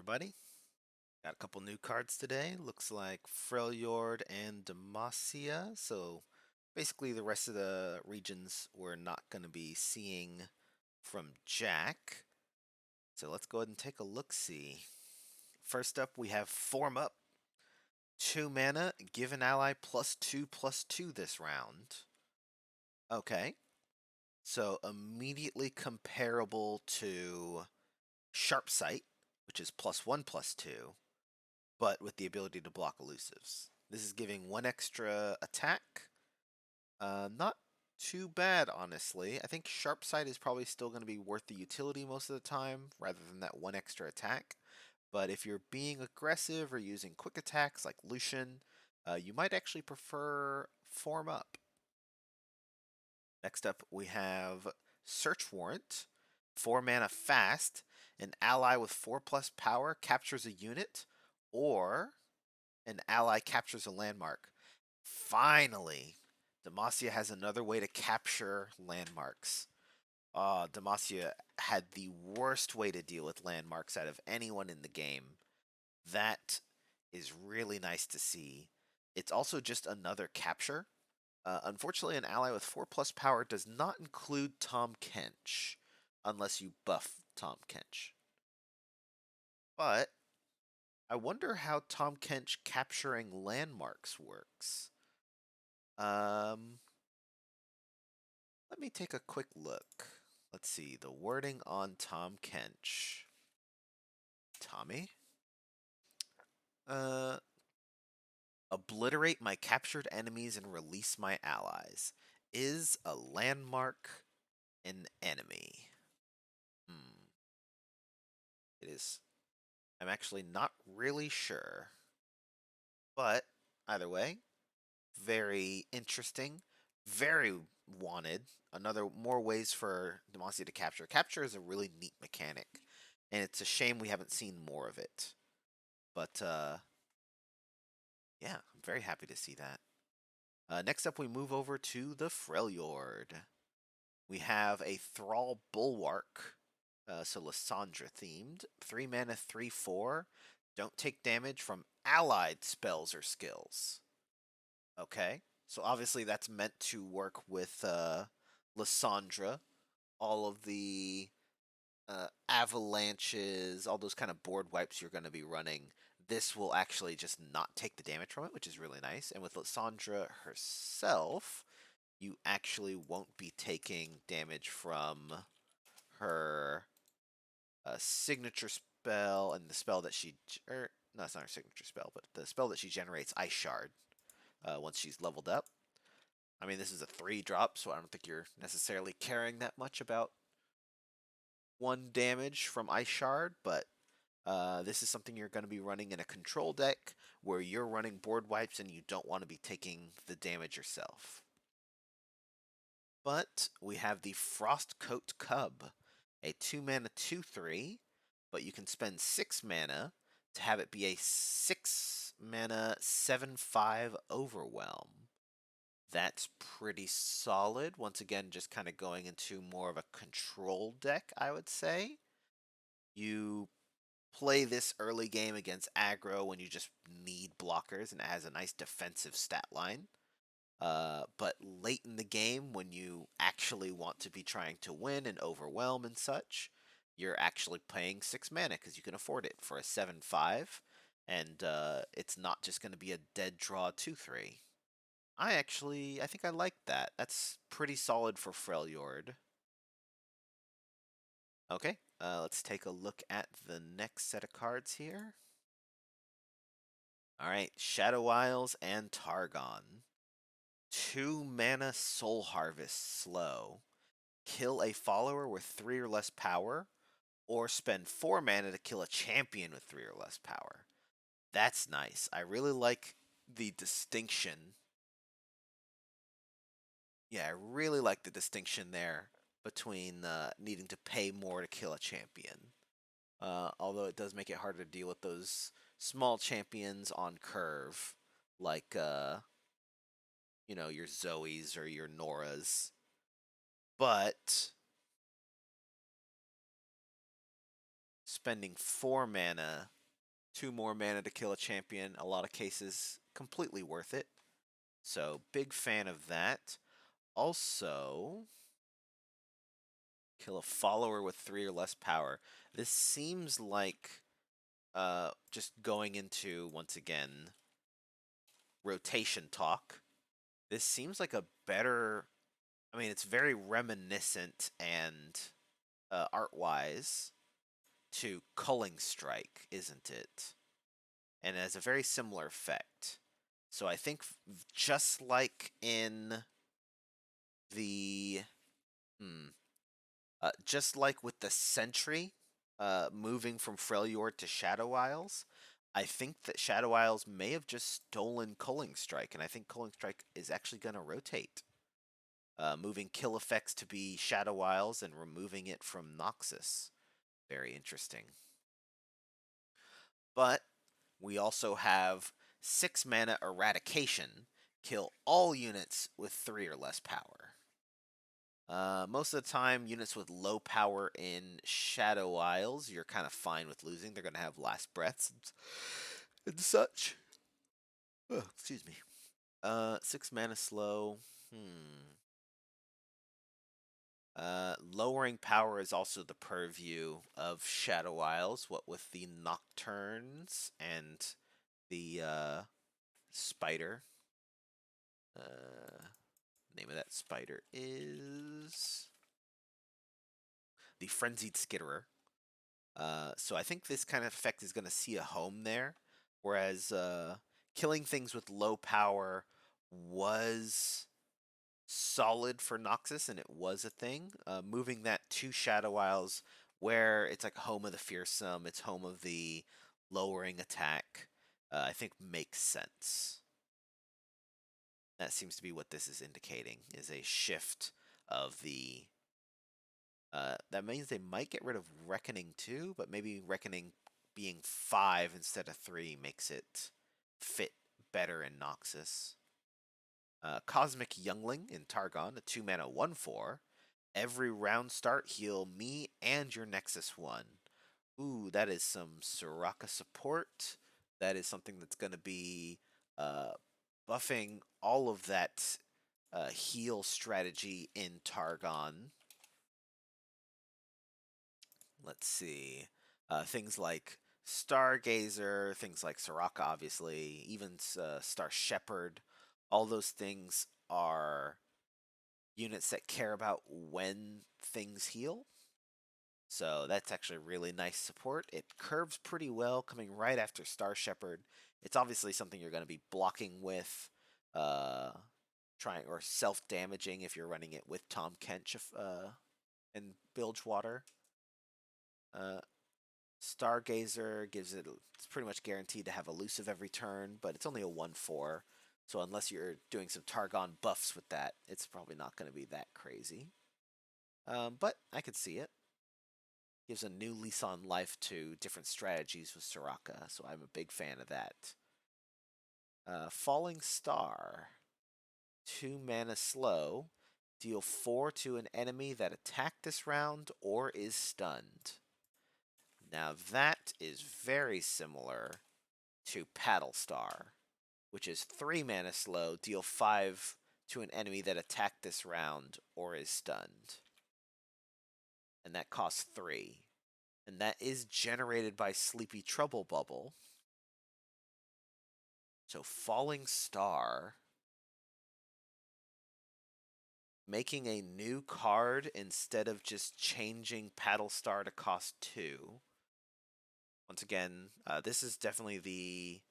everybody. Got a couple new cards today. Looks like Freljord and Demacia. So basically the rest of the regions we're not going to be seeing from Jack. So let's go ahead and take a look-see. First up we have Form Up. 2 mana, give an ally +2/+2 this round. Okay. So immediately comparable to Sharp Sight, which is +1/+2. but with the ability to block elusives. This is giving 1 extra attack. Not too bad, honestly. I think Sharp Sight is probably still going to be worth the utility most of the time, rather than that 1 extra attack. But if you're being aggressive or using quick attacks like Lucian, you might actually prefer Form Up. Next up, we have Search Warrant. 4 mana fast. An ally with 4+ power captures a unit, or an ally captures a landmark. Finally, Demacia has another way to capture landmarks. Demacia had the worst way to deal with landmarks out of anyone in the game. That is really nice to see. It's also just another capture. Unfortunately, an ally with 4+ power does not include Tahm Kench, unless you buff Tahm Kench. But I wonder how Tahm Kench capturing landmarks works. Let me take a quick look. Let's see, the wording on Tahm Kench. Tommy? Uh, Obliterate my captured enemies and release my allies. Is a landmark an enemy? It is. I'm actually not really sure. But, either way, very interesting, very wanted. More ways for Demacia to capture. Capture is a really neat mechanic, and it's a shame we haven't seen more of it. But yeah, I'm very happy to see that. Next up, we move over to the Freljord. We have a Thrall Bulwark, so Lysandra themed. 3 mana, 3/4. Don't take damage from allied spells or skills. Okay, so obviously that's meant to work with Lysandra. All of the avalanches, all those kind of board wipes you're going to be running. This will actually just not take the damage from it, which is really nice. And with Lysandra herself, you actually won't be taking damage from her signature spell and the spell that she... no, it's not her signature spell, but the spell that she generates, Ice Shard, once she's leveled up. I mean, this is a 3-drop, so I don't think you're necessarily caring that much about 1 damage from Ice Shard, but this is something you're going to be running in a control deck where you're running board wipes and you don't want to be taking the damage yourself. But we have the Frostcoat Cub, a 2 mana 2/3, but you can spend 6 mana to have it be a 6 mana 7/5 Overwhelm. That's pretty solid. Once again, just kind of going into more of a control deck, I would say. You play this early game against aggro when you just need blockers and it has a nice defensive stat line. But late in the game, when you actually want to be trying to win and overwhelm and such, you're actually paying 6 mana because you can afford it for a 7/5, and it's not just going to be a dead draw 2/3. I think I like that. That's pretty solid for Freljord. Okay, let's take a look at the next set of cards here. Alright, Shadow Isles and Targon. 2 mana Soul Harvest slow. Kill a follower with 3 or less power, or spend 4 mana to kill a champion with 3 or less power. That's nice. I really like the distinction. Yeah, I really like the distinction there between needing to pay more to kill a champion. Although it does make it harder to deal with those small champions on curve, like your Zoes or your Noras. But spending 4 mana, 2 more mana to kill a champion, a lot of cases completely worth it. So big fan of that. Also, kill a follower with 3 or less power. This seems like just going into, once again, rotation talk. This seems like a better, I mean, it's very reminiscent and art-wise to Culling Strike, isn't it? And it has a very similar effect. So I think just like in the, just like with the Sentry, moving from Freljord to Shadow Isles, I think that Shadow Isles may have just stolen Culling Strike, and I think Culling Strike is actually going to rotate, moving kill effects to be Shadow Isles and removing it from Noxus. Very interesting. But we also have 6 mana Eradication, kill all units with 3 or less power. Most of the time, units with low power in Shadow Isles, you're kind of fine with losing. They're going to have last breaths and such. Oh, excuse me. 6 mana slow. Lowering power is also the purview of Shadow Isles, what with the Nocturnes and the spider. Name of that spider is the Frenzied Skitterer. So I think this kind of effect is going to see a home there, whereas killing things with low power was solid for Noxus, and it was a thing. Moving that to Shadow Isles, where it's like home of the fearsome, it's home of the lowering attack, I think makes sense. That seems to be what this is indicating, is a shift of the... that means they might get rid of Reckoning too, but maybe Reckoning being 5 instead of 3 makes it fit better in Noxus. Cosmic Youngling in Targon, a 2 mana 1/4. Every round start, heal me and your Nexus 1. Ooh, that is some Soraka support. That is something that's going to be buffing all of that heal strategy in Targon. Let's see. Things like Stargazer, things like Soraka, obviously, even Star Shepherd. All those things are units that care about when things heal. So that's actually really nice support. It curves pretty well, coming right after Star Shepherd. It's obviously something you're going to be blocking with, trying or self-damaging if you're running it with Tom Kench and Bilgewater. Stargazer gives it's pretty much guaranteed to have elusive every turn, but it's only a 1/4. So unless you're doing some Targon buffs with that, it's probably not going to be that crazy. But I could see it. Gives a new lease on life to different strategies with Soraka, so I'm a big fan of that. Falling Star. 2 mana slow. Deal 4 to an enemy that attacked this round or is stunned. Now that is very similar to Paddle Star, which is 3 mana slow, deal 5 to an enemy that attacked this round or is stunned. And that costs 3. And that is generated by Sleepy Trouble Bubble. So Falling Star, making a new card instead of just changing Paddle Star to cost 2. Once again, this is definitely the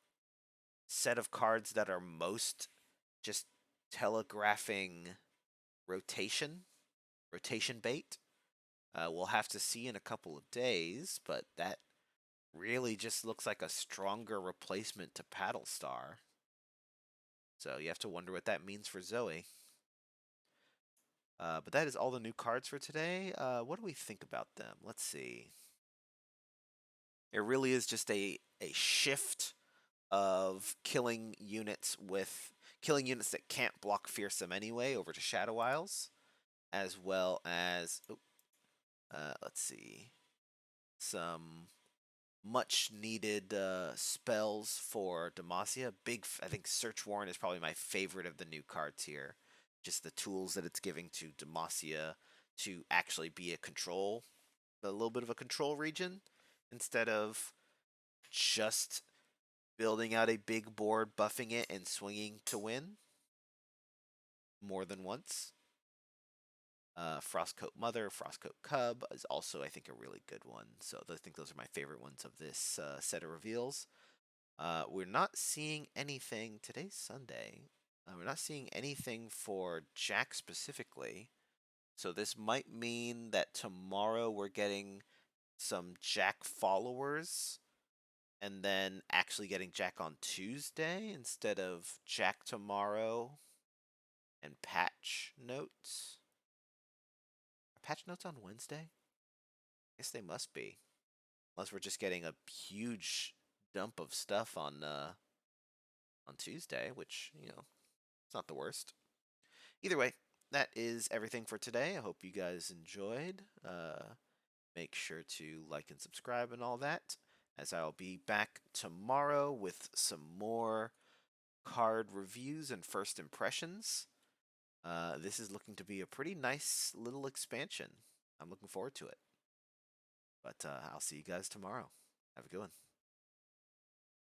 set of cards that are most just telegraphing rotation bait. We'll have to see in a couple of days, but that really just looks like a stronger replacement to Paddle Star. So you have to wonder what that means for Zoe. But that is all the new cards for today. What do we think about them? Let's see. It really is just a shift of killing units that can't block Fearsome anyway over to Shadow Isles, as well as let's see. some much needed spells for Demacia. I think Search Warrant is probably my favorite of the new cards here. Just the tools that it's giving to Demacia to actually be a little bit of a control region, instead of just building out a big board, buffing it, and swinging to win more than once. Frostcoat Mother, Frostcoat Cub is also, I think, a really good one. So I think those are my favorite ones of this set of reveals. We're not seeing anything. Today's Sunday. We're not seeing anything for Jack specifically. So this might mean that tomorrow we're getting some Jack followers, and then actually getting Jack on Tuesday instead of Jack tomorrow and patch notes. Are patch notes on Wednesday? I guess they must be. Unless we're just getting a huge dump of stuff on Tuesday, which, it's not the worst. Either way, that is everything for today. I hope you guys enjoyed. Make sure to like and subscribe and all that, as I'll be back tomorrow with some more card reviews and first impressions. This is looking to be a pretty nice little expansion. I'm looking forward to it. But I'll see you guys tomorrow. Have a good one.